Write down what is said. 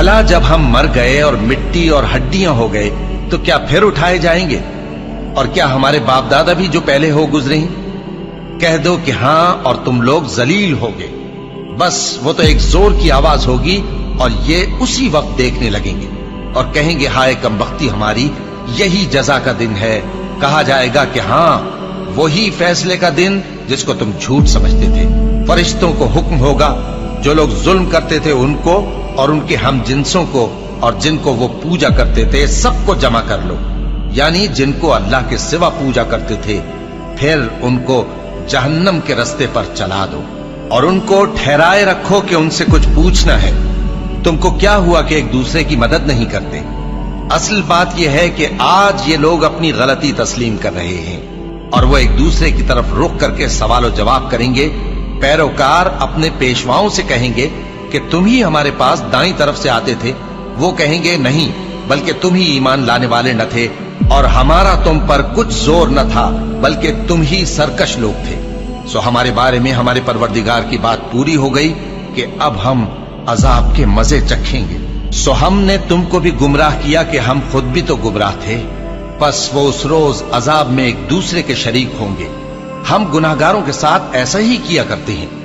भला जब हम मर गए और मिट्टी और हड्डियां हो गए तो क्या फिर उठाए जाएंगे? और क्या हमारे बाप दादा भी जो पहले हो गुजरे हैं? कह दो कि हां और तुम लोग जलील होगे। बस वो तो एक जोर की आवाज होगी और ये उसी वक्त देखने लगेंगे और कहेंगे हाय कमबख्ती हमारी, यही जजा का दिन है। कहा जाएगा कि हां वही फैसले का दिन जिसको तुम झूठ समझते थे। फरिश्तों को हुक्म होगा जो लोग जुल्म करते थे उनको और उनके हम जिन्सों को और जिनको वो पूजा करते थे सबको जमा कर लो, यानी जिनको अल्लाह के सिवा पूजा करते थे, फिर उनको जहन्नम के रास्ते पर चला दो और उनको ठहराए रखो कि उनसे कुछ पूछना है। तुमको क्या हुआ कि एक दूसरे की मदद नहीं करते? असल बात यह है कि आज ये लोग अपनी गलती तस्लीम कर रहे हैं और वो एक दूसरे की तरफ रुख करके सवाल और जवाब करेंगे। पैरोकार अपने पेशवाओं से कहेंगे कि तुम ही हमारे पास दाईं तरफ से आते थे। वो कहेंगे नहीं, बल्कि तुम ही ईमान लाने वाले न थे और हमारा तुम पर कुछ जोर न था, बल्कि तुम ही सरकश लोग थे। सो हमारे बारे में हमारे परवरदिगार की बात पूरी हो गई कि अब हम अजाब के मजे चखेंगे। सो हमने तुमको भी गुमराह किया कि हम खुद भी तो गुमराह थे। बस वो उस रोज अजाब में एक दूसरे के शरीक होंगे। हम गुनाहगारों के साथ ऐसा ही किया करते हैं।